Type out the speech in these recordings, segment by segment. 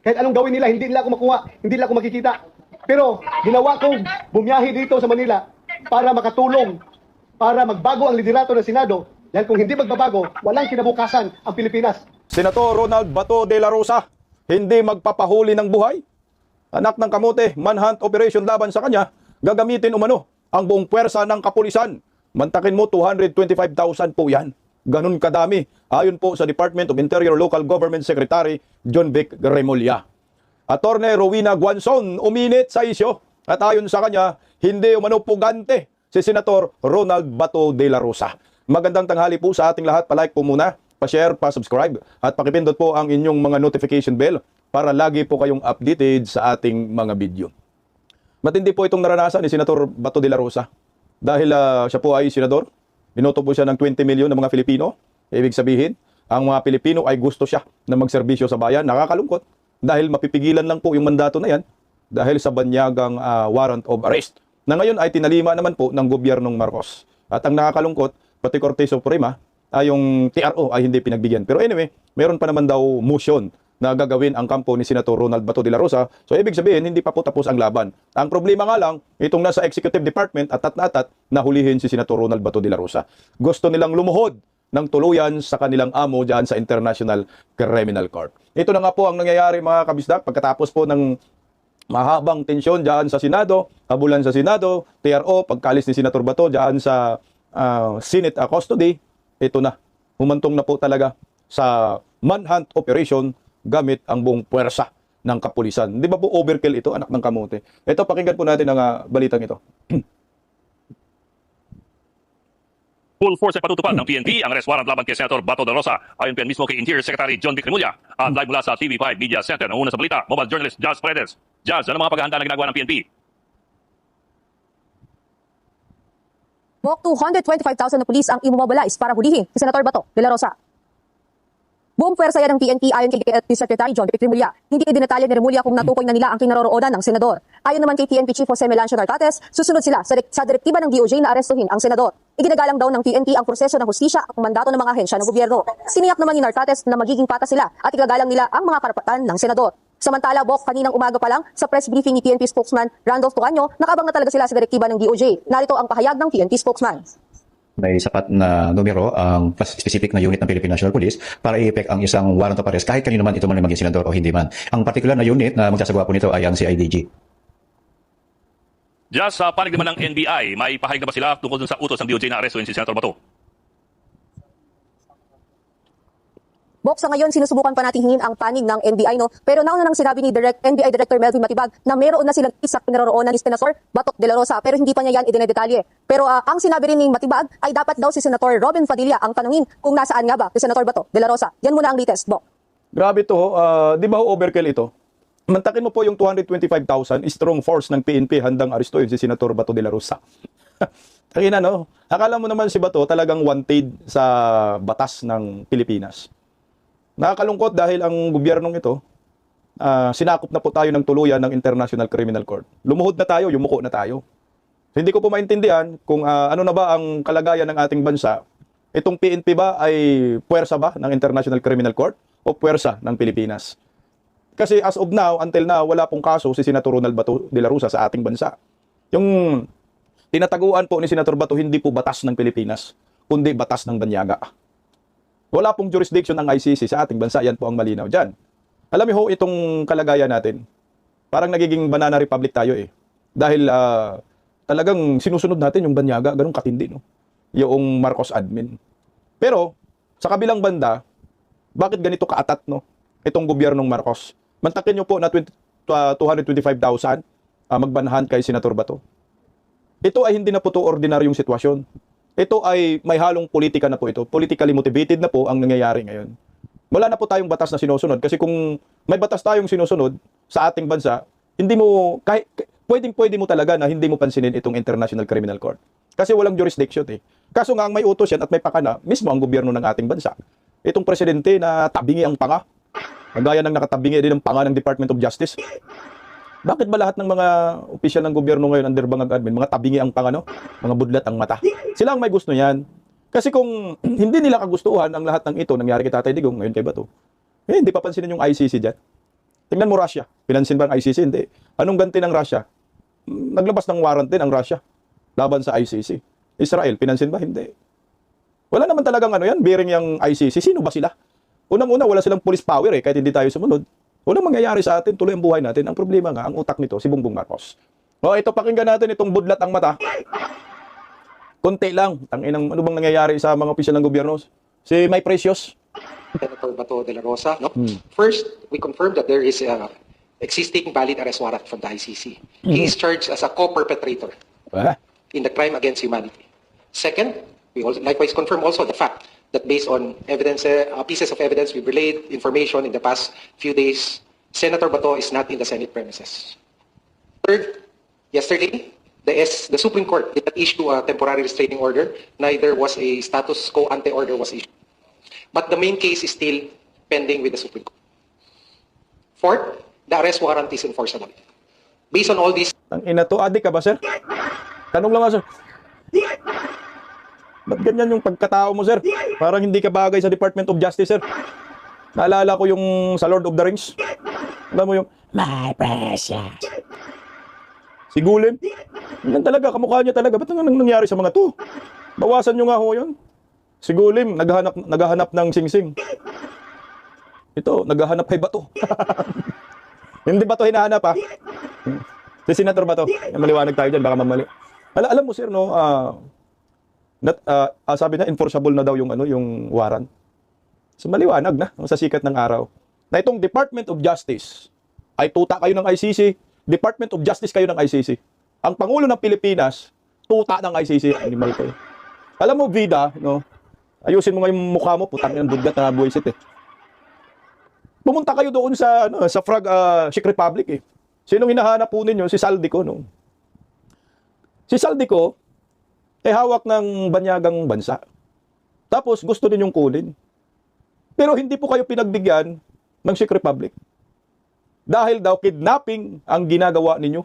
Kahit anong gawin nila, hindi nila ako makuha, hindi nila ako makikita. Pero ginawa kong bumiyahe dito sa Manila para makatulong, para magbago ang liderato ng Senado. Dahil kung hindi magbabago, walang kinabukasan ang Pilipinas. Senator Ronald Bato de la Rosa, hindi magpapahuli ng buhay. Anak ng kamote, manhunt operation laban sa kanya, gagamitin umano ang buong puwersa ng kapulisan. Mantakin mo, 225,000 po yan. Ganun kadami. Ayon po sa Department of Interior Local Government Secretary John Vic Remulla. Attorney Rowena Guanzon uminit sa isyo. At ayon sa kanya, hindi umano pugante si Senator Ronald Bato de la Rosa. Magandang tanghali po sa ating lahat. Palike po muna, pa-share, pa-subscribe at pakipindot po ang inyong mga notification bell para lagi po kayong updated sa ating mga video. Matindi po itong naranasan ni Senator Bato de la Rosa dahil siya po ay senador. Binoto po siya ng 20 milyon ng mga Pilipino. Ibig sabihin, ang mga Pilipino ay gusto siya na magserbisyo sa bayan. Nakakalungkot dahil mapipigilan lang po yung mandato na yan dahil sa banyagang warrant of arrest na ngayon ay tinalima naman po ng gobyernong Marcos. At ang nakakalungkot, pati Korte Suprema, yung TRO ay hindi pinagbigyan. Pero anyway, meron pa naman daw motion na gagawin ang kampo ni Senator Ronald Bato de la Rosa. So ibig sabihin, hindi pa po tapos ang laban. Ang problema nga lang, itong nasa Executive Department, atat na atat, nahulihin si Senator Ronald Bato de la Rosa. Gusto nilang lumuhod ng tuluyan sa kanilang amo dyan sa International Criminal Court. Ito na nga po ang nangyayari mga kabisdak pagkatapos po ng mahabang tensyon dyan sa Senado, habulan sa Senado, TRO, pagkalis ni Senator Bato dyan sa Senate custody, ito na, humantong na po talaga sa manhunt operation gamit ang buong puwersa ng kapulisan. Di ba po overkill ito, anak ng kamote? Ito, pakinggan po natin ang balitang ito. Full force ay patutupad ng PNP ang arrest warrant laban kay Senator Bato de la Rosa. Ayon pa mismo kay Interior Secretary John Vic Remulla. At live mula sa TV5 Media Center. Ang una sa balita, mobile journalist Jazz Paredes. Jazz, ano mga paghahanda na ginagawa ng PNP? Mok 225,000 na pulis ang immobilize para hulihin si Senator Bato de la Rosa. Buong pwersa yan ng PNP ayon kay Secretary John Vic Remulla. Hindi idinatalya ni Remulla kung natukoy na nila ang kinaroroonan ng senador. Ayon naman kay PNP Chief Jose Melancio Nartates, susunod sila sa direktiba ng DOJ na arestuhin ang senador. Iginagalang daw ng PNP ang proseso ng hustisya at mandato ng mga ahensya ng gobyerno. Siniyak naman ni Nartates na magiging patas sila at igagalang nila ang mga karapatan ng senador. Samantala, Bok, kaninang umaga pa lang sa press briefing ni PNP spokesman Randolph Tuanyo, nakabang na talaga sila sa direktiba ng DOJ. Narito ang pahayag ng PNP spokesman. May sapat na numero ang specific na unit ng Philippine National Police para i-effect ang isang warrant of arrest kahit kanino man ito man ay maging senador o hindi man. Ang particular na unit na magsasagawa po nito ay ang CIDG. Jazz, sa panig naman ng NBI, may pahayag na ba sila tungkol dun sa utos ng DOJ na arestuhin si Senator Bato? Bok, sa ngayon, sinusubukan pa natin hingin ang panig ng NBI, no? Pero nauna nang sinabi ni NBI Director Melvin Matibag na meron na silang isa kinaroroonan ni Senator Bato de la Rosa, pero hindi pa niya yan idinadetalye. Pero ang sinabi rin ni Matibag ay dapat daw si Senator Robin Padilla ang tanungin kung nasaan nga ba si Senator Bato de la Rosa. Yan muna ang latest, Bok. Grabe to, di ba overkill ito? Mantakin mo po yung 225,000 strong force ng PNP handang arestuhin si Senator Bato de la Rosa. Kaya no, akala mo naman si Bato talagang wanted sa batas ng Pilipinas. Nakakalungkot dahil ang gobyernong ito, sinakop na po tayo ng tuluyan ng International Criminal Court. Lumuhod na tayo, yumuko na tayo. Hindi ko po maintindihan kung ano na ba ang kalagayan ng ating bansa. Itong PNP ba ay puwersa ba ng International Criminal Court o puwersa ng Pilipinas? Kasi as of now, until now, wala pong kaso si Senator Ronald Bato de la Rosa sa ating bansa. Yung tinataguan po ni Senator Bato hindi po batas ng Pilipinas, kundi batas ng banyaga. Wala pong jurisdiction ng ICC sa ating bansa. Yan po ang malinaw dyan. Alam mo ho, itong kalagayan natin, parang nagiging banana republic tayo eh. Dahil talagang sinusunod natin yung banyaga, ganun katindi, no? Yung Marcos admin. Pero, sa kabilang banda, bakit ganito kaatat, no? Itong gobyernong Marcos. Mantakin nyo po na 225,000 magbanahan kay Senator Bato. Ito ay hindi na po ito ordinaryong sitwasyon. Ito ay may halong politika na po ito. Politically motivated na po ang nangyayari ngayon. Wala na po tayong batas na sinusunod. Kasi kung may batas tayong sinusunod sa ating bansa, hindi mo, pwedeng-pwede mo talaga na hindi mo pansinin itong International Criminal Court. Kasi walang jurisdiction eh. Kaso nga ang may utos yan at may pakana, mismo ang gobyerno ng ating bansa. Itong presidente na tabingi ang panga, kagaya ng nakatabingi din ang panga ng Department of Justice. Bakit ba lahat ng mga opisyal ng gobyerno ngayon under bangag admin, mga tabingi ang pangano, mga budlat ang mata? Sila ang may gusto niyan. Kasi kung hindi nila kagustuhan ang lahat ng ito, nangyari kay Tatay Digong, ngayon kay Bato, hindi papansinin yung ICC dyan. Tingnan mo Russia. Pinansin ba ang ICC? Hindi. Anong ganti ng Russia? Naglabas ng warrant din ang Russia laban sa ICC. Israel, pinansin ba? Hindi. Wala naman talagang ano yan, bearing yung ICC. Sino ba sila? Unang-una, wala silang police power kahit hindi tayo sumunod. Walang mangyayari sa atin, tuloy ang buhay natin. Ang problema nga, ang utak nito, si Bongbong Marcos. O, ito, pakinggan natin itong budlat ang mata. Kunti lang. Ano bang nangyayari sa mga opisyal ng gobyerno? Si Mike Precious. Senator Bato de la Rosa. No? First, we confirmed that there is a existing valid arrest warrant from the ICC. He is charged as a co-perpetrator in the crime against humanity. Second, we also likewise confirm also the fact that based on evidence, pieces of evidence we've relayed information in the past few days, Senator Bato is not in the Senate premises. Third, yesterday, the Supreme Court did not issue a temporary restraining order. Neither was a status quo ante order was issued. But the main case is still pending with the Supreme Court. Fourth, the arrest warrant is enforceable. Based on all these Ang ina to, adik ka ba, sir? Tanong lang nga, sir. Ba't ganyan yung pagkatao mo, sir? Parang hindi ka bagay sa Department of Justice, sir. Naalala ko yung sa Lord of the Rings. Alam mo yung, my precious. Si Gulen. Yan talaga, kamukha niya talaga. Ba't nangyari sa mga to? Bawasan nyo nga ho yun. Si Gulim, naghahanap ng singsing. Ito, naghahanap kay Bato. Hindi Bato hinahanap, ha? Si Senator Bato. Maliwanag tayo dyan, baka mamali. Alam mo, sir, no? Sabi na, enforceable na daw yung, yung warrant. So, maliwanag na sa sikat ng araw. Na itong Department of Justice ay tuta kayo ng ICC. Department of Justice kayo ng ICC. Ang Pangulo ng Pilipinas, tuta ng ICC. Animal kayo. Alam mo, Vida, no? Ayusin mo nga yung mukha mo, putang yung dugat na buwisit eh. Pumunta kayo doon sa Czech Republic eh. Sinong hinahanap po ninyo? Si Saldico, no? Si Saldico, hawak ng banyagang bansa. Tapos gusto ninyong kunin. Pero hindi po kayo pinagbigyan ng Czech Republic. Dahil daw kidnapping ang ginagawa ninyo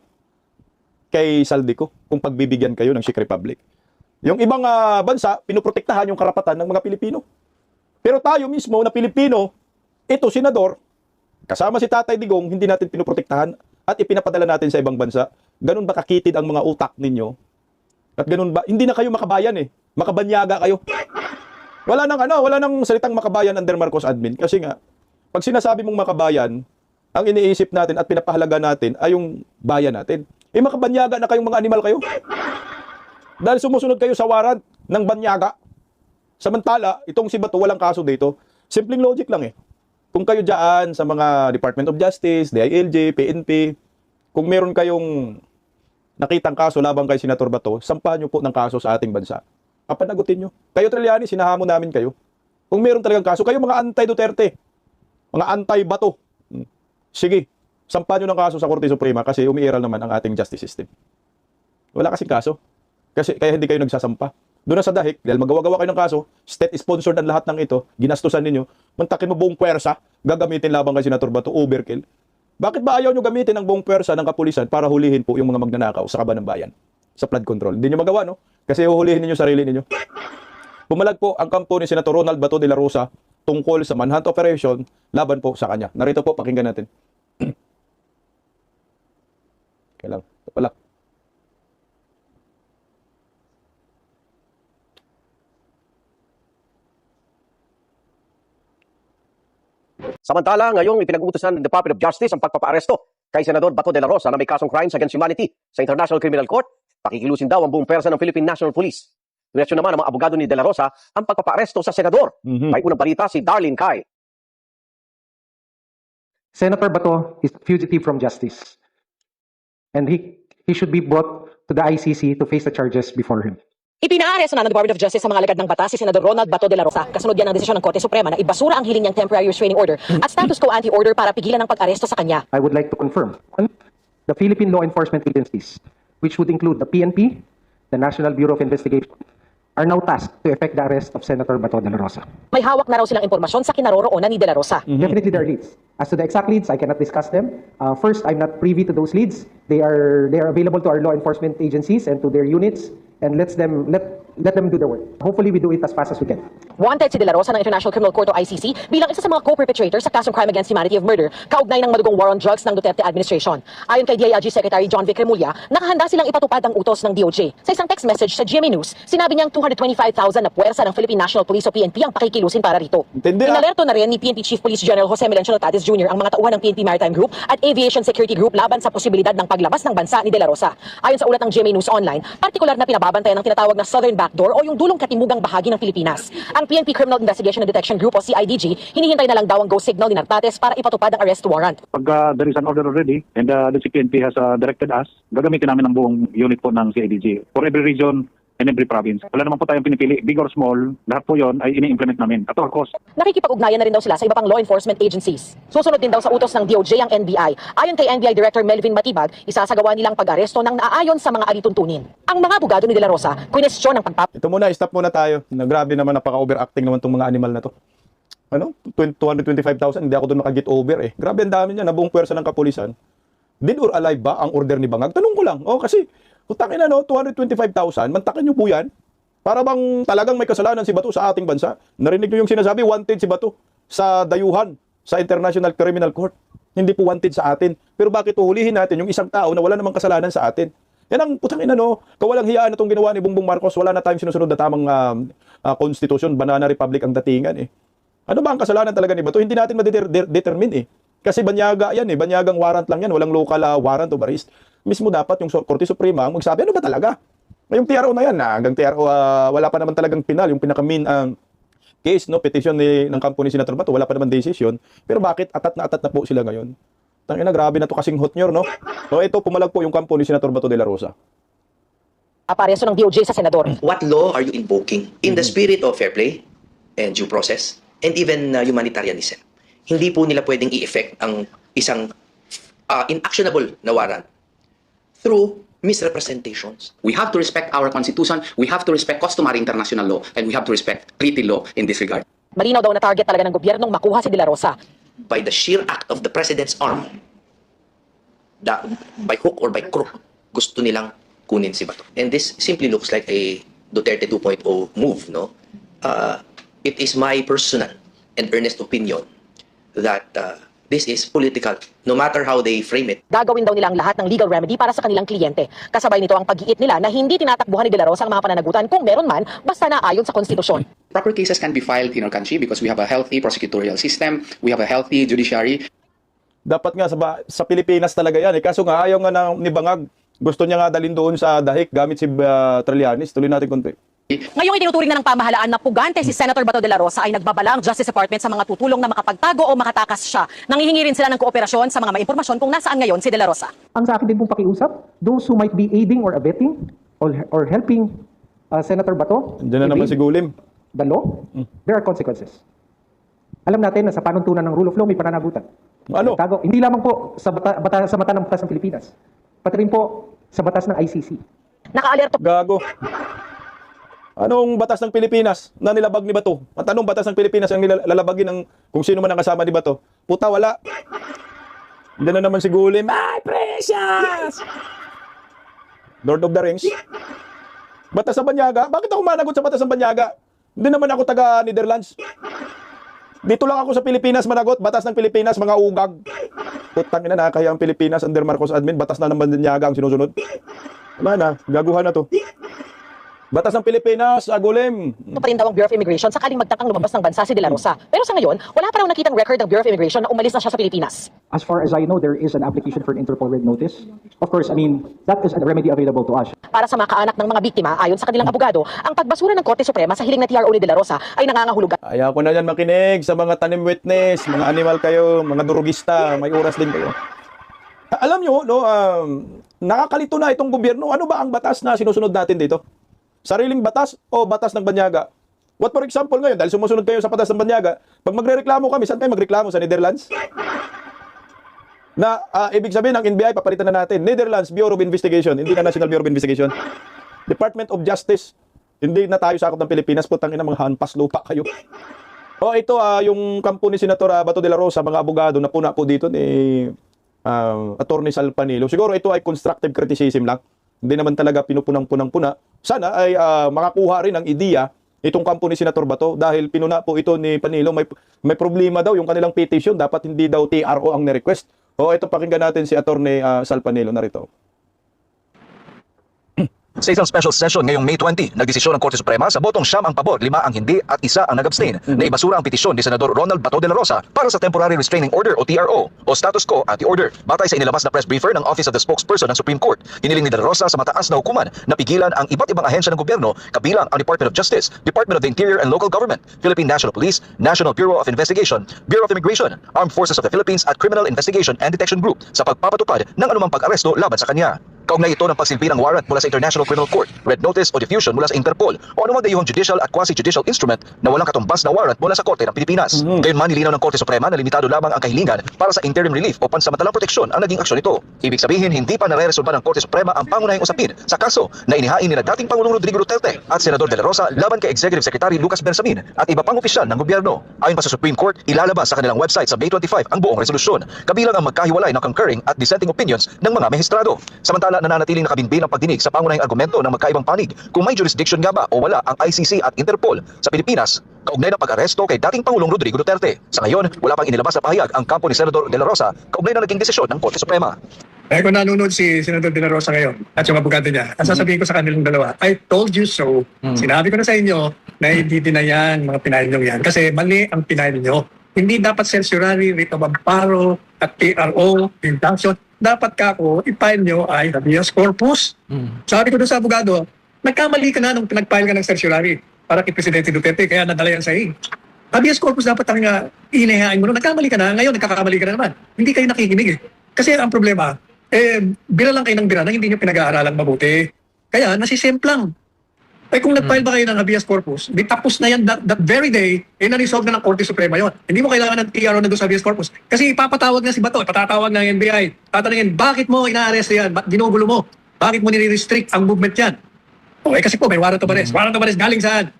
kay Saldico kung pagbibigyan kayo ng Czech Republic. Yung ibang bansa, pinoprotektahan yung karapatan ng mga Pilipino. Pero tayo mismo na Pilipino, ito, senador, kasama si Tatay Digong, hindi natin pinoprotektahan at ipinapadala natin sa ibang bansa. Ganun ba kakitid ang mga utak ninyo? At ganun ba, hindi na kayo makabayan eh. Makabanyaga kayo. Wala nang salitang makabayan under Marcos admin. Kasi nga, pag sinasabi mong makabayan, ang iniisip natin at pinapahalaga natin ay yung bayan natin. Eh makabanyaga na kayong mga animal kayo. Dahil sumusunod kayo sa warrant ng banyaga. Samantala, itong si Bato walang kaso dito. Simpleng logic lang eh. Kung kayo dyan sa mga Department of Justice, DILG, PNP, kung meron kayong nakitang kaso labang kay Senator Bato, sampahan nyo po ng kaso sa ating bansa. Kapanagutin nyo. Kayo Trillanes, sinahamo namin kayo. Kung meron talagang kaso, kayo mga anti-Duterte, mga anti-Bato, sige, sampahan nyo ng kaso sa Korte Suprema kasi umiiral naman ang ating justice system. Wala kasing kaso. Kaya hindi kayo nagsasampa. Doon na sa dahik, dahil magawa-gawa kayo ng kaso, state-sponsored ang lahat ng ito, ginastusan ninyo, mantakin mo buong puwersa, gagamitin labang kay Senator Bato, overkill. Bakit ba ayaw nyo gamitin ang buong puwersa ng kapulisan para hulihin po yung mga magnanakaw sa kaban ng bayan? Sa flood control. Hindi nyo magawa, no? Kasi huhulihin ninyo sarili ninyo. Pumalag po ang kampo ni Senator Ronald Bato de la Rosa tungkol sa manhunt operation laban po sa kanya. Narito po, pakinggan natin. Kailang, ito pala. Samantala, ngayong ipinag-uutosan ng Department of Justice ang pagpapaaresto kay Senador Bato de la Rosa na may kasong crimes against humanity sa International Criminal Court, pakikilusin daw ang buong pwersa ng Philippine National Police. Direksyon naman ng mga abogado ni de la Rosa ang pagpapaaresto sa senador. May unang balita si Darlene Kai. Senator Bato is a fugitive from justice. And he should be brought to the ICC to face the charges before him. Ipinaaresto na ng Department of Justice sa mga alagad ng batas si Senador Ronald Bato de la Rosa. Kasunod yan ang desisyon ng Korte Suprema na ibasura ang hiling niyang temporary restraining order at status quo ante order para pigilan ang pag-aresto sa kanya. I would like to confirm the Philippine law enforcement agencies, which would include the PNP, the National Bureau of Investigation, are now tasked to effect the arrest of Senator Bato de la Rosa. May hawak na raw silang impormasyon sa kinaroroonan ni de la Rosa. Definitely there are leads. As to the exact leads, I cannot discuss them. First, I'm not privy to those leads. They are available to our law enforcement agencies and to their units, and let let them do their work. Hopefully, we do it as fast as we can. Wanted si De La Rosa ng International Criminal Court o ICC bilang isa sa mga co-perpetrators sa kasong crime against humanity of murder kaugnay ng madugong war on drugs ng Duterte administration. Ayon kay DILG Secretary John Vic Remulla, nakahanda silang ipatupad ang utos ng DOJ. Sa isang text message sa GMA News, sinabi niyang 225,000 na puwersa ng Philippine National Police o PNP ang pakikilusin para rito. Intindi, Inalerto na rin ni PNP Chief Police General Jose Melencio Notades Jr. ang mga tauhan ng PNP Maritime Group at Aviation Security Group laban sa posibilidad ng paglabas ng bansa ni De La Rosa. Ayon sa ulat ng GMA News Online, partikular na pinababantayan ng tinatawag na Southern Backdoor o yung dulong katimugang bahagi ng Pilipinas. Ang PNP Criminal Investigation and Detection Group o CIDG, hinihintay na lang daw ang go signal ni Nartates para ipatupad ang arrest warrant. Pag there is an order already and the CPNP has directed us, gagamitin namin ang buong unit po ng CIDG for every region and every province. Wala naman po tayong pinipili, big or small, lahat po yon ay ini-implement namin at all cost. Nakikipag-ugnayan na rin daw sila sa iba pang law enforcement agencies. Susunod din daw sa utos ng DOJ ang NBI. Ayon kay NBI Director Melvin Matibag, isasagawa nilang pag-aresto ng naaayon sa mga alituntunin. Ang mga abogado ni De La Rosa, kwinestyon ng Ito muna, stop muna tayo. Grabe naman, napaka-overacting naman itong mga animal na to. Ano? 225,000, hindi ako doon makagit over eh. Grabe ang dami niya, na buong pwersa ng kapulisan. Dead or alive ba ang order ni Bangag? Tanong ko lang. Kasi, utakin na 225,000, mantakin niyo po yan. Para bang talagang may kasalanan si Bato sa ating bansa. Narinig niyo yung sinasabi, wanted si Bato sa dayuhan, sa International Criminal Court. Hindi po wanted sa atin. Pero bakit uhulihin natin yung isang tao na wala namang kasalanan sa atin? Yan ang putangin kawalang hiyaan na itong ginawa ni Bongbong Marcos. Wala na tayong sinusunod na tamang konstitusyon, banana republic ang datingan eh. Ano ba ang kasalanan talaga ni Bato? Hindi natin ma-determine eh. Kasi banyaga yan eh, banyagang warrant lang yan, walang local warrant of arrest. Mismo dapat yung Korte Suprema ang magsabi, ano ba talaga? Yung TRO na yan, hanggang TRO, wala pa naman talagang pinal, yung pinaka-main case, petition ng kampo ni Senator Bato, wala pa naman decision. Pero bakit atat na po sila ngayon? Tangina, grabe na to kasing hot nyor, no? So ito, pumalag po yung kampo ni Senator Bato de la Rosa. Apareso ng DOJ sa senador. What law are you invoking in the spirit of fair play and due process and even humanitarianism? Hindi po nila pwedeng i-effect ang isang inactionable na warrant through misrepresentations. We have to respect our constitution, we have to respect customary international law, and we have to respect treaty law in this regard. Malinaw daw na target talaga ng gobyernong makuha si De La Rosa. By the sheer act of the president's arm, by hook or by crook, gusto nilang kunin si Bato. And this simply looks like a Duterte 2.0 move, no? It is my personal and earnest opinion that this is political, no matter how they frame it. Gagawin daw nilang lahat ng legal remedy para sa kanilang kliyente. Kasabay nito ang pag-iit nila na hindi tinatakbuhan ni De La Rosa ang mga pananagutan kung meron man, basta na ayon sa konstitusyon. Proper cases can be filed in our country because we have a healthy prosecutorial system, we have a healthy judiciary. Dapat nga sa Pilipinas talaga yan. Kaso nga ayaw nga ni Bangag. Gusto niya nga dalhin doon sa dahik gamit si Trillanes. Tuloy natin konti. Ngayong itinuturing na ng pamahalaan na pugante si Senator Bato de la Rosa ay nagbabala ang Justice Department sa mga tutulong na makapagtago o makatakas siya. Nangihingi rin sila ng kooperasyon sa mga may impormasyon kung nasaan ngayon si De La Rosa. Ang sa akin din pong pakiusap, those who might be aiding or abetting or helping Senator Bato Diyan na naman si Gulim. the law, there are consequences. Alam natin na sa panuntunan ng rule of law may pananagutan. Ano? Tago, hindi lamang po sa sa mata ng batas ng Pilipinas, pati rin po sa batas ng ICC. Nakaalerto Gago. Anong batas ng Pilipinas na nilabag ni Bato? At anong batas ng Pilipinas ang nilalabagin ng kung sino man ang kasama ni Bato? Puta, wala. Diyan na naman si Gulim. Ay, precious! Lord of the Rings. Batas ng Banyaga? Bakit ako managot sa batas ng Banyaga? Hindi naman ako taga Netherlands. Dito lang ako sa Pilipinas managot. Batas ng Pilipinas, mga ugag. Putang ina, nakakaya ang Pilipinas under Marcos admin. Batas na ng Banyaga ang sinusunod. Wala na, gaguhan na to. Batas ng Pilipinas, Gulim. Ito pa rin daw ang Bureau of Immigration sakaling magtakang lumabas ng bansa si De La Rosa. Pero sa ngayon, wala pa raw nakitang record ng Bureau of Immigration na umalis na siya sa Pilipinas. As far as I know, there is an application for an Interpol Red Notice. Of course, I mean, that is a remedy available to us. Para sa mga kaanak ng mga biktima, ayon sa kanilang abogado, ang pagbasura ng Korte Suprema sa hiling na TRO ni De La Rosa ay nangangahulugan. Ayaw ko na yan makinig sa mga tanim witness, mga animal kayo, mga durugista, may oras din kayo. Alam nyo, nakakalito na itong gobyerno. Ano ba ang batas na sinusunod natin dito? Sariling batas o batas ng Banyaga? What for example ngayon, dahil sumusunod kayo sa batas ng Banyaga, pag magrereklamo kami, saan kayo magreklamo? Sa Netherlands? Na ibig sabihin ng NBI, papalitan na natin. Netherlands Bureau of Investigation, hindi na National Bureau of Investigation. Department of Justice, hindi na tayo sakop ng Pilipinas, putang ina, mga hanpas lupa kayo. Ito, yung kampo ni Senator Bato de la Rosa, mga abogado na puna po dito ni Attorney Sal Panilo. Siguro ito ay constructive criticism lang. Hindi naman talaga pinupunang-punang-puna. Sana ay makakuha rin ng ideya itong kampo ni Senator Bato dahil pinuna po ito ni Panilo. May problema daw yung kanilang petition. Dapat hindi daw TRO ang ni-request. O ito, pakinggan natin si Atty. Sal Panilo, narito. Sa isang special session ngayong May 20, nagdesisyon ng Korte Suprema sa botong 9 ang pabor, 5 ang hindi at 1 ang nag-abstain na ibasura ang petisyon ni Senador Ronald Bato de la Rosa para sa Temporary Restraining Order o TRO o status quo anti-order. Batay sa inilabas na press briefer ng Office of the Spokesperson ng Supreme Court, hiniling ni de la Rosa sa mataas na hukuman na pigilan ang iba't ibang ahensya ng gobyerno kabilang ang Department of Justice, Department of the Interior and Local Government, Philippine National Police, National Bureau of Investigation, Bureau of Immigration, Armed Forces of the Philippines at Criminal Investigation and Detection Group sa pagpapatupad ng anumang pag-aresto laban sa kanya. Kaugnay ito ng pagsilbi ng warrant mula sa International Criminal Court, red notice o diffusion mula sa Interpol o anumang dayuhang judicial at quasi-judicial instrument na walang katumbas na warrant mula sa Korte ng Pilipinas. Gayunman nilinaw ng Korte Suprema na limitado lamang ang kahilingan para sa interim relief o pansamantalang proteksyon ang naging aksyon nito. Ibig sabihin, hindi pa nare-resolba ng Korte Suprema ang pangunahing usapin sa kaso na inihain ni dating Pangulong Rodrigo Duterte at Senador de la Rosa laban kay Executive Secretary Lucas Bersamin at iba pang opisyal ng gobyerno. Ayon pa sa Supreme Court, ilalabas sa kanilang website sa May 25 ang buong resolusyon, kabilang ang magkahiwalay na concurring at dissenting opinions ng mga mehistrado. Samantala, nananatiling nakabinbin ang pagdinig sa pangunahing argumento ng magkaibang panig kung may jurisdiction nga ba o wala ang ICC at Interpol sa Pilipinas kaugnay ng pag-aresto kay dating Pangulong Rodrigo Duterte. Sa ngayon, wala pang inilabas na pahayag ang kampo ni Senador de la Rosa kaugnay ng naging desisyon ng Korte Suprema. Kung nanonood si Senador de la Rosa ngayon at yung abogado niya, ang sasabihin ko sa kanilang dalawa, I told you so. Sinabi ko na sa inyo na hindi din na yan, mga pinail nyo yan. Kasi mali ang pinail nyo. Hindi dapat certiorari, writ of amparo, at TRO, injunction. Dapat kako, i-file nyo ay habeas corpus. Sabi ko doon sa abogado, nagkamali ka na nung pinag-file ka ng certiorari para kay Presidente Duterte, kaya nadala yan sa iyo. Habeas corpus dapat ang inihain mo. Nagkamali ka na, ngayon nagkakamali ka na naman. Hindi kayo nakikinig eh. Kasi ang problema, bira lang kayo ng bira na hindi nyo pinag-aaralan mabuti. Kaya nasisemplang. Kung nag-file ba kayo ng habeas corpus, di tapos na yan that very day, na-resolve na ng Korte Suprema yon. Hindi mo kailangan ng TRO na doon sa habeas corpus. Kasi ipapatawag na si Bato, patatawag ng NBI. Tatanungin, bakit mo ina-arrest yan? Ba't ginugulo mo? Bakit mo nire-restrict ang movement yan? Kasi po, may warrant of arrest. Warrant of arrest galing saan?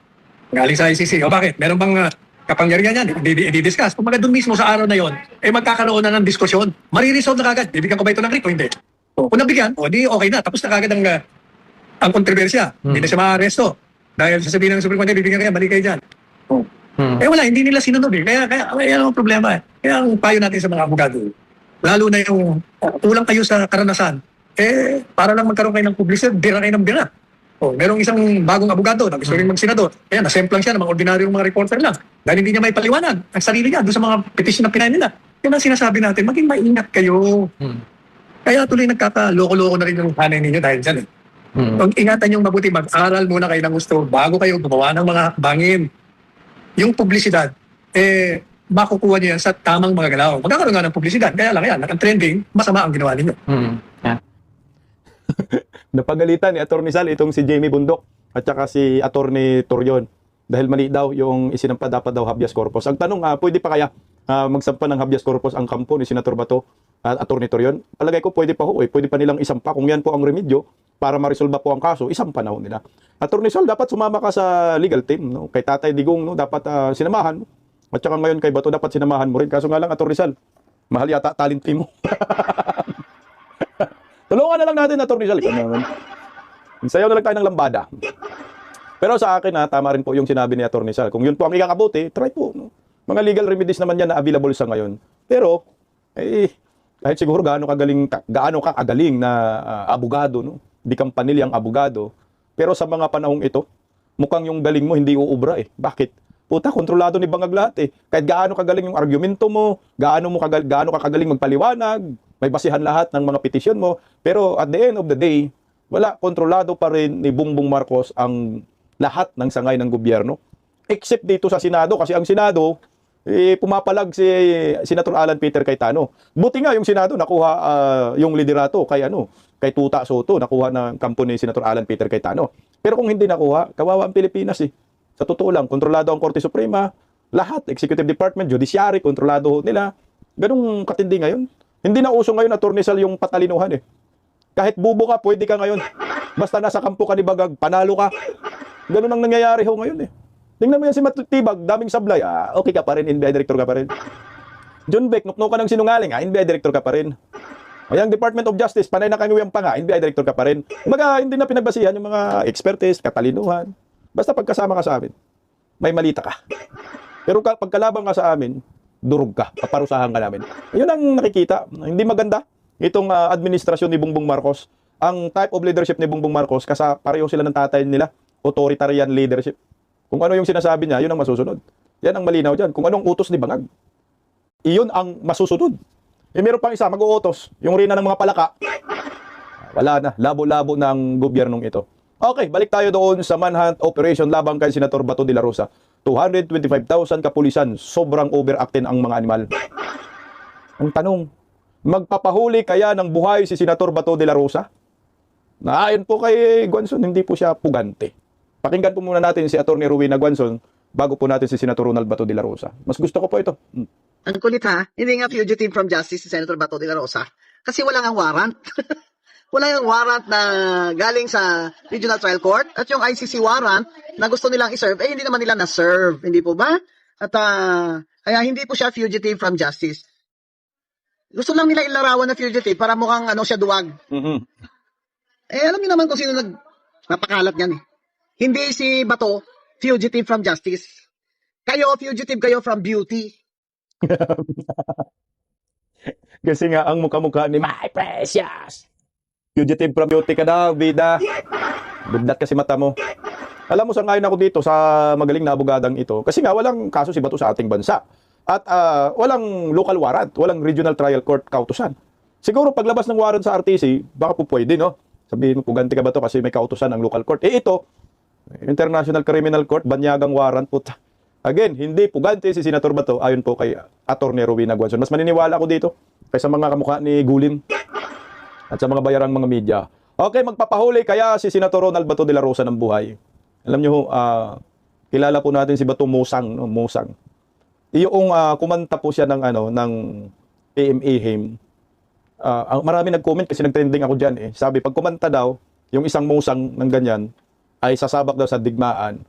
Galing sa ICC. O bakit? Meron bang kapangyarihan yan? I-discuss. Kung doon mismo sa araw na yon, magkakaroon na ng diskusyon. Mariresolve na kagad. Bibigyan ko ba ito ng writ o hindi? Kung nabigyan, di okay na. Tapos na kagad ang kontrobersya. Hindi na siya ma-arresto. Dahil sasabihin ng Supreme Court, bibigyan kaya, balik kayo dyan. Wala, hindi nila sinunod eh. Kaya yan ang problema eh. Kaya ang payo natin sa mga abogado, lalo na yung kulang kayo sa karanasan, para lang magkaroon kayo ng publicity, bira kayo ng bira. Merong isang bagong abogado na gusto rin mag-senador. Kaya nasemplang siya ng mga ordinaryong mga reporter lang. Dahil hindi niya may paliwanag ang sarili niya doon sa mga petition na pinahin nila. Yan ang sinasabi natin, maging maingat kayo. Kaya tuloy nagkakaloko-loko na rin yung hanay ninyo dahil dyan eh. Ingatan yung mabuti, mag-aral muna kayo ng gusto bago kayo gumawa ng mga bangin. Yung publisidad, makukuha niyo yan sa tamang mga galaw. Magkakaroon nga ng publisidad, kaya lang yan, ang trending, masama ang ginawa ninyo. Napagalitan ni Atty. Sal itong si Jamie Bundok at saka si Atty. Torion dahil mali daw yung isinampa dapat daw habeas corpus. Ang tanong, pwede pa kaya magsampa ng habeas corpus ang kampo ni Senator Bato at Atty. Torion? Palagay ko pwede pa ho, pwede pa nilang isampa kung yan po ang remedyo para ma-resolve po ang kaso, isang panahon nila. Atty. Sal, dapat sumama ka sa legal team, no? Kay Tatay Digong, no? Dapat sinamahan mo. At saka ngayon kay Bato, dapat sinamahan mo rin. Kaso nga lang, Atty. Sal, mahal yata talent team mo. Tulungan na lang natin, Atty. Sal. Sayaw na lang tayo ng lambada. Pero sa akin, tama rin po yung sinabi ni Atty. Sal. Kung yun po ang ikakabuti, try po. No? Mga legal remedies naman yan na available sa ngayon. Pero, kahit siguro gaano ka kagaling na abogado, no? Di kang panilyang abogado. Pero sa mga panahong ito, mukhang yung galing mo hindi uubra eh. Bakit? Puta, kontrolado ni Bangag lahat eh. Kahit gaano kagaling yung argumento mo, gaano ka kagaling magpaliwanag, may basihan lahat ng mga petisyon mo. Pero at the end of the day, wala, kontrolado pa rin ni Bongbong Marcos ang lahat ng sangay ng gobyerno. Except dito sa Senado, kasi ang Senado, pumapalag si Senator Alan Peter Cayetano. Buti nga yung Senado nakuha yung liderato kay Tuta Soto, nakuha ng kampo ni Senator Alan Peter Cayetano. Pero kung hindi nakuha, kawawa ang Pilipinas eh. Sa totoo lang, kontrolado ang Korte Suprema, lahat, Executive Department, Judiciary, kontrolado nila. Ganong katindi ngayon. Hindi na uso ngayon, Atty. Sal, yung patalinuhan eh. Kahit bubo ka, pwede ka ngayon. Basta nasa kampo ka ni Bagag, panalo ka. Ganon ang nangyayari ho ngayon eh. Tingnan mo yan si Matutibag, daming sablay. Okay ka pa rin, NBI Director ka pa rin. John Beck, nukno ka ng sinungaling, NBI Director ka pa rin. Ay, ang Department of Justice, panay na kami pa nga, NBI director ka pa rin. Kumbaga, hindi na pinagbasihan yung mga expertise, katalinuhan. Basta pagkasama ka sa amin, may malita ka. Pero pagkalaban ka sa amin, durog ka, paparusahan ka namin. Yun ang nakikita. Hindi maganda itong administrasyon ni Bongbong Marcos. Ang type of leadership ni Bongbong Marcos, pareho sila ng tatay nila, authoritarian leadership. Kung ano yung sinasabi niya, yun ang masusunod. Yan ang malinaw dyan. Kung anong utos ni Bangag, iyon ang masusunod. Meron pang isa, mag-uutos, yung rina ng mga palaka. Wala na, labo-labo ng gobyernong ito. Okay, balik tayo doon sa manhunt operation labang kay Senator Bato de la Rosa. 225,000 kapulisan, sobrang overacting ang mga animal. Ang tanong, magpapahuli kaya ng buhay si Senator Bato de la Rosa? Naayon po kay Guanzon, hindi po siya pugante. Pakinggan po muna natin si Atty. Rowena Guanzon bago po natin si Senator Ronald Bato de la Rosa. Mas gusto ko po ito. Ang kulit ha, hindi nga fugitive from justice si Senator Bato de la Rosa kasi wala nga warrant. Wala yung warrant na galing sa Regional Trial Court at yung ICC warrant na gusto nilang i-serve, hindi naman nila na-serve, hindi po ba? At kaya hindi po siya fugitive from justice. Gusto lang nila ilarawan na fugitive para mukhang siya duwag. Alam niyo naman kung sino napakalat niyan eh. Hindi si Bato fugitive from justice. Kayo, fugitive kayo from beauty. Kasi nga ang mukha-mukha ni My Precious. Fugitive from beauty ka daw, bida. Bundat kasi mata mo. Alam mo, sangayon ako dito sa magaling na abogadang ito. Kasi nga walang kaso si Bato sa ating bansa. At walang local warrant, walang regional trial court kautusan. Siguro paglabas ng warrant sa RTC, baka po pwede, no? Sabihin mo, puganti ka ba to kasi may kautusan ng local court. Ito, International Criminal Court, banyagang warrant, puta. Again, hindi pugante si Senator Bato ayon po kay Atty. Rowena Guanzon. Mas maniniwala ako dito kaysa mga kamukha ni Gulim at sa mga bayarang mga media. Okay, magpapahuli kaya si Senator Ronald Bato de la Rosa ng buhay. Alam nyo, kilala po natin si Bato Musang, no? Musang. Iyong kumanta po siya ng PMA hymn. Marami nag-comment kasi nag-trending ako dyan eh. Sabi, pag kumanta daw, yung isang musang ng ganyan, ay sasabak daw sa digmaan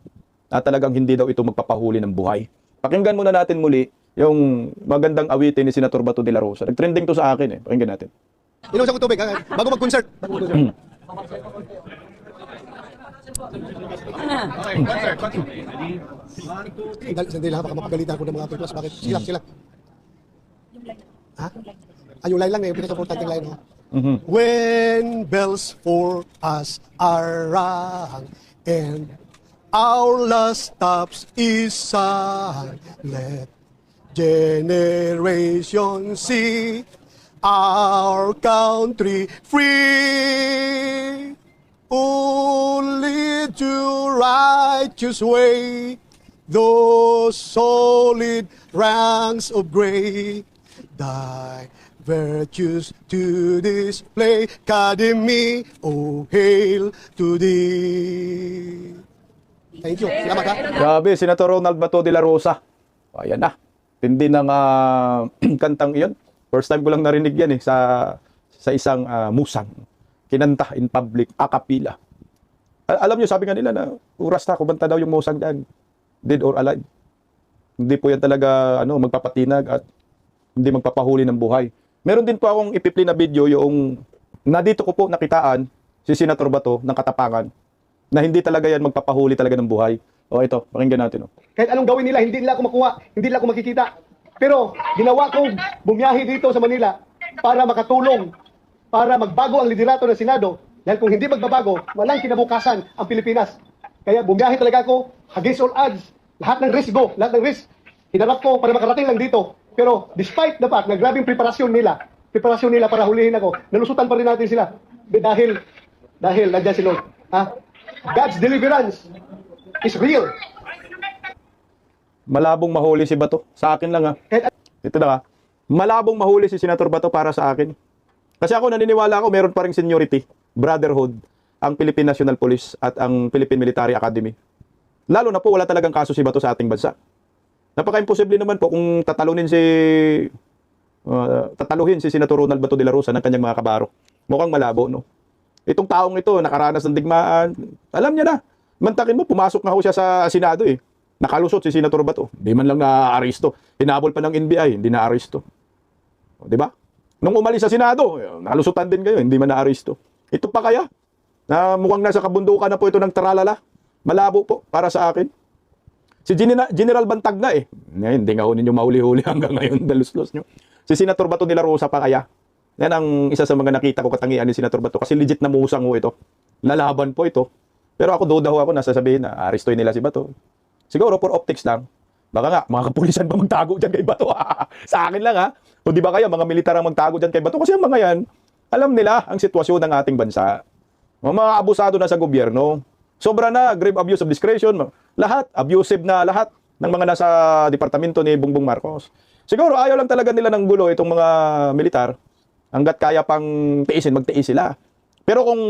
na talagang hindi daw ito magpapahuli ng buhay. Pakinggan muna natin muli yung magandang awitin ni Senator Bato de la Rosa. Nag-trending to sa akin eh. Pakinggan natin. Inom sa tubig, bago mag-concert. Sandali lang, baka mapagalitan ko ng mga piplas. Bakit? Sila. Ha? Yung line lang eh, pinaka-importante line. When bells for us are rung and our last stops is sung, let generation see our country free. Only to righteous way, those solid ranks of gray, thy virtues to display. Academy, oh hail to thee. Thank you. Salamat ha. Grabe, Senator Ronald Bato de la Rosa. Ayan na. Tindi ng kantang iyon. First time ko lang narinig yan eh sa isang musang. Kinanta in public, a cappella. Alam niyo, sabi nga nila na oras na kumanta daw yung musang dyan. Dead or alive. Hindi po yan talaga magpapatinag at hindi magpapahuli ng buhay. Meron din po akong ipi-play na video yung dito ko po nakitaan si Senator Bato ng Katapangan na hindi talaga yan magpapahuli talaga ng buhay. O ito, pakinggan natin. Kahit anong gawin nila, hindi nila ako makuha, hindi nila ako makikita. Pero ginawa kong bumiyahe dito sa Manila para makatulong, para magbago ang liderato ng Senado. Dahil kung hindi magbabago, walang kinabukasan ang Pilipinas. Kaya bumiyahe talaga ako, against all odds, lahat ng risk. Hinarap ko para makarating lang dito. Pero despite the fact na grabing preparasyon nila para hulihin ako, nalusutan pa rin natin sila. Dahil nandiyan si Lord. God's deliverance is real. Malabong mahuli si Bato. Sa akin lang Ito na malabong mahuli si Senator Bato para sa akin. Kasi ako naniniwala ako meron pa ring seniority, brotherhood, ang Philippine National Police at ang Philippine Military Academy. Lalo na po wala talagang kaso si Bato sa ating bansa. Napaka-imposible naman po kung tataluhin si Senator Ronald Bato de la Rosa ng kanyang mga kabaro. Mukhang malabo, no? Itong taong ito, nakaranas ng digmaan, alam niya na. Mantakin mo, pumasok na ho siya sa Senado eh. Nakalusot si Senator Bato. Di man lang na-aresto. Hinabol pa ng NBI, hindi na-aresto. Di ba? Nung umalis sa Senado, nalusutan din kayo, hindi man na-aresto. Ito pa kaya? Na mukhang nasa kabundukan na po ito ng tralala. Malabo po para sa akin. Si General Bantag na eh. Hindi nga ho ninyo mahuli-huli hanggang ngayon. Daluslos nyo. Si Senator Bato de la Rosa pa kaya? Yan ang isa sa mga nakita ko katangian ni Senator Bato. Kasi legit na musang ho ito. Lalaban po ito. Pero ako duda ho ako nasasabihin na arestoy nila si Bato. Siguro for optics lang. Baka nga, mga kapulisan ba magtago dyan kay Bato? Sa akin lang ha. O di ba kaya mga militar ang magtago dyan kay Bato? Kasi ang mga yan, alam nila ang sitwasyon ng ating bansa. Mga abusado na sa gobyerno. Sobra na, grave abuse of discretion. Lahat, abusive na lahat ng mga nasa departamento ni Bongbong Marcos. Siguro ayaw lang talaga nila ng gulo itong mga militar. Hanggat kaya pang tiisin, magtiis sila. Pero kung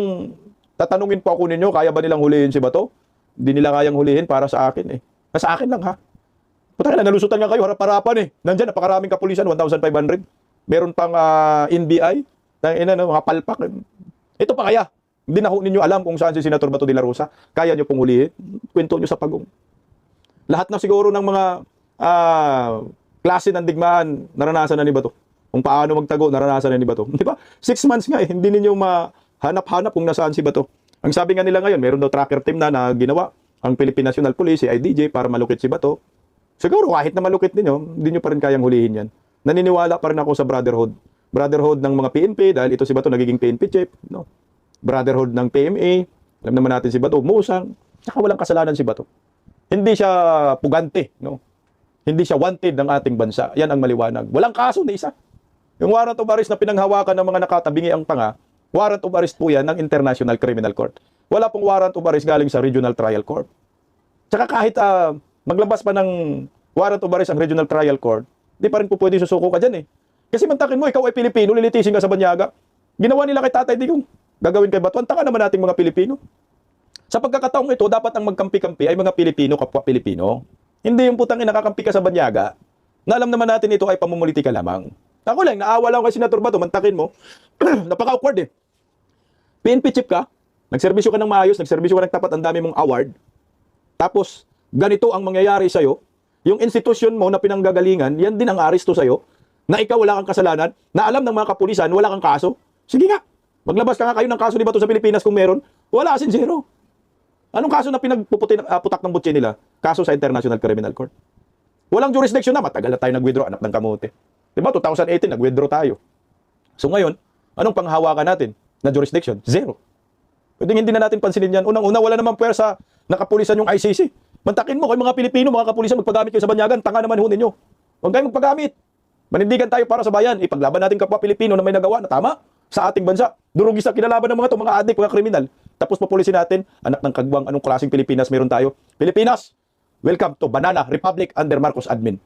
tatanungin po ako ninyo, kaya ba nilang hulihin si Bato? Hindi nila kayang hulihin para sa akin eh. Sa akin lang ha. Puta na, nalusutan nga kayo, harap-harapan eh. Nandyan, napakaraming kapulisan, 1,500. Meron pang NBI, mga palpak. Ito pa kaya. Hindi na ho ninyo alam kung saan si Senator Bato de la Rosa. Kaya nyo pong hulihin. Kwento nyo sa pagong. Lahat na siguro ng mga klase ng digmaan, naranasan na ni Bato. Kung paano magtago, naranasan na ni Bato. Di ba? 6 months nga eh. Hindi ninyo mahanap-hanap kung nasaan si Bato. Ang sabi nga nila ngayon, meron daw tracker team na ginawa ang Philippine National Police, si IDJ, para malukit si Bato. Siguro kahit na malukit ninyo, hindi nyo pa rin kayang hulihin yan. Naniniwala pa rin ako sa brotherhood. Brotherhood ng mga PNP, dahil ito si Bato nagiging PNP chief. No? Brotherhood ng PMA. Alam naman natin si Bato, musang. Saka walang kasalanan si Bato. Hindi siya pugante. No? Hindi siya wanted ng ating bansa. Yan ang maliwanag. Walang kaso na isa. Yung warrant of arrest na pinanghawakan ng mga nakatabingi ang panga, warrant of arrest po yan ng International Criminal Court. Wala pong warrant of arrest galing sa Regional Trial Court. Tsaka kahit maglabas pa ng warrant of arrest ang Regional Trial Court, di pa rin po pwede susuko ka dyan eh. Kasi mantakin mo, ikaw ay Pilipino, lilitisin ka sa banyaga. Ginawa nila kay Tatay Digong. Gagawin kay Bato. Ang taka naman nating mga Pilipino. Sa pagkakataong ito, dapat ang magkampi-kampi ay mga Pilipino, kapwa Pilipino. Hindi yung putang inakakampi ka sa banyaga, na alam naman natin ito ay pamumulitika lamang. Ako lang, naawa lang kay Senator Bato, mantakin mo. Napaka-awkward eh. PNP chief ka, nagserbisyo ka ng maayos, nagserbisyo ka ng tapat, ang dami mong award. Tapos, ganito ang mangyayari sa'yo. Yung institusyon mo na pinanggagalingan, yan din ang aresto sa'yo, na ikaw wala kang kasalanan, na alam ng mga kapulisan, wala kang kaso. Sige nga, maglabas ka nga kayo ng kaso ni Bato sa Pilipinas kung meron. Wala asin zero. Anong kaso na putak ng butse nila? Kaso sa International Criminal Court. Walang jurisdiction na, matagal na tayo nag-withdraw, anak ng kamote. Diba, 2018, nag-withdraw tayo. So ngayon, anong panghawakan natin na jurisdiction? Zero. Pwedeng hindi na natin pansinin yan. Unang-una, wala naman puwersa na kapulisan yung ICC. Mantakin mo kayo mga Pilipino, mga kapulisan, magpagamit kayo sa banyagan, tanga naman ho ninyo. Huwag kayong magpagamit. Manindigan tayo para sa bayan. Ipaglaban natin kapwa Pilipino na may nagawa na tama sa ating bansa. Durugis na kinalaban ng mga adik, mga kriminal. Tapos papulisin natin, anak ng kagwang, anong klaseng Pilipinas meron tayo? Pilipinas, welcome to Banana Republic under Marcos admin.